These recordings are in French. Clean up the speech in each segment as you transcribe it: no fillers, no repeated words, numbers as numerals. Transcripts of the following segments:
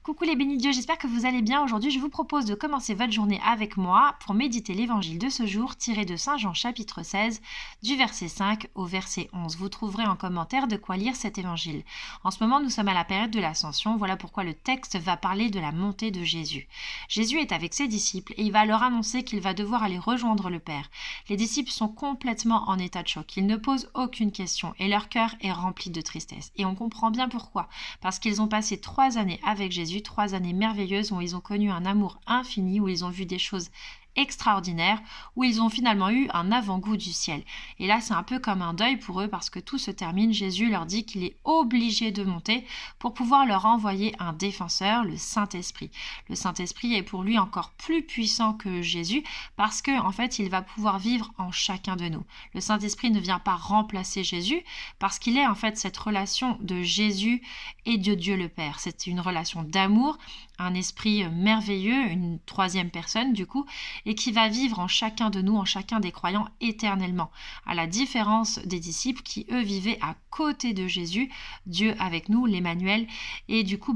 Coucou les bénis de Dieu, j'espère que vous allez bien. Aujourd'hui, je vous propose de commencer votre journée avec moi pour méditer l'évangile de ce jour tiré de Saint Jean chapitre 16, du verset 5 au verset 11. Vous trouverez en commentaire de quoi lire cet évangile. En ce moment, nous sommes à la période de l'Ascension, voilà pourquoi le texte va parler de la montée de Jésus. Jésus est avec ses disciples et il va leur annoncer qu'il va devoir aller rejoindre le Père. Les disciples sont complètement en état de choc, ils ne posent aucune question et leur cœur est rempli de tristesse. Et on comprend bien pourquoi, parce qu'ils ont passé 3 années avec Jésus, 3 années merveilleuses où ils ont connu un amour infini, où ils ont vu des choses extraordinaires, où ils ont finalement eu un avant-goût du ciel. Et là, c'est un peu comme un deuil pour eux parce que tout se termine. Jésus leur dit qu'il est obligé de monter pour pouvoir leur envoyer un défenseur, le Saint-Esprit. Le Saint-Esprit est pour lui encore plus puissant que Jésus parce que, en fait, il va pouvoir vivre en chacun de nous. Le Saint-Esprit ne vient pas remplacer Jésus parce qu'il est en fait cette relation de Jésus et de Dieu le Père. C'est une relation d'amour, un esprit merveilleux, une troisième personne du coup, et qui va vivre en chacun de nous, en chacun des croyants éternellement. À la différence des disciples qui, eux, vivaient à côté de Jésus, Dieu avec nous, l'Emmanuel, et du coup,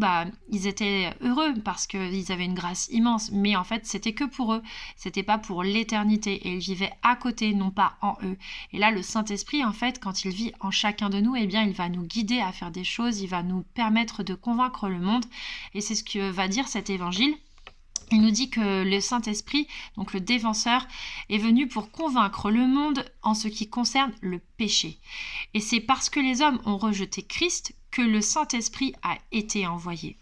ils étaient heureux parce qu'ils avaient une grâce immense, mais en fait, c'était que pour eux, c'était pas pour l'éternité, et ils vivaient à côté, non pas en eux. Et là, le Saint-Esprit, en fait, quand il vit en chacun de nous, eh bien, il va nous guider à faire des choses, il va nous permettre de convaincre le monde, et c'est ce que va dire cet évangile. Il nous dit que le Saint-Esprit, donc le défenseur, est venu pour convaincre le monde en ce qui concerne le péché. Et c'est parce que les hommes ont rejeté Christ que le Saint-Esprit a été envoyé.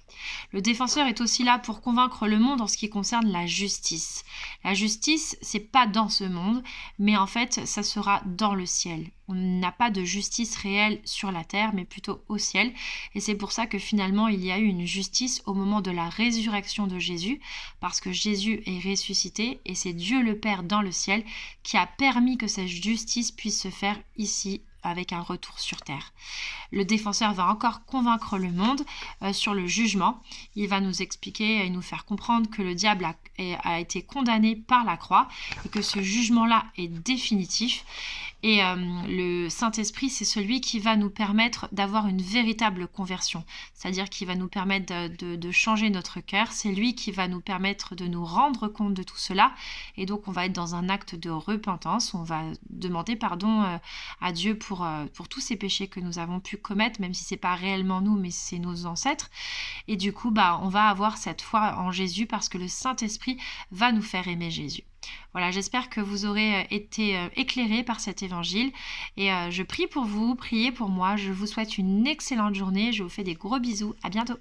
Le défenseur est aussi là pour convaincre le monde en ce qui concerne la justice. La justice, c'est pas dans ce monde, mais en fait, ça sera dans le ciel. On n'a pas de justice réelle sur la terre, mais plutôt au ciel. Et c'est pour ça que finalement, il y a eu une justice au moment de la résurrection de Jésus, parce que Jésus est ressuscité et c'est Dieu le Père dans le ciel qui a permis que cette justice puisse se faire ici avec un retour sur terre. Le défenseur va encore convaincre le monde sur le jugement. Il va nous expliquer et nous faire comprendre que le diable a été condamné par la croix et que ce jugement-là est définitif. Et le Saint-Esprit, c'est celui qui va nous permettre d'avoir une véritable conversion. C'est-à-dire qu'il va nous permettre de changer notre cœur. C'est lui qui va nous permettre de nous rendre compte de tout cela. Et donc, on va être dans un acte de repentance. On va demander pardon à Dieu pour tous ces péchés que nous avons pu commettre, même si ce n'est pas réellement nous, mais c'est nos ancêtres. Et du coup, on va avoir cette foi en Jésus parce que le Saint-Esprit va nous faire aimer Jésus. Voilà, j'espère que vous aurez été éclairés par cet évangile et je prie pour vous, priez pour moi. Je vous souhaite une excellente journée. Je vous fais des gros bisous. À bientôt.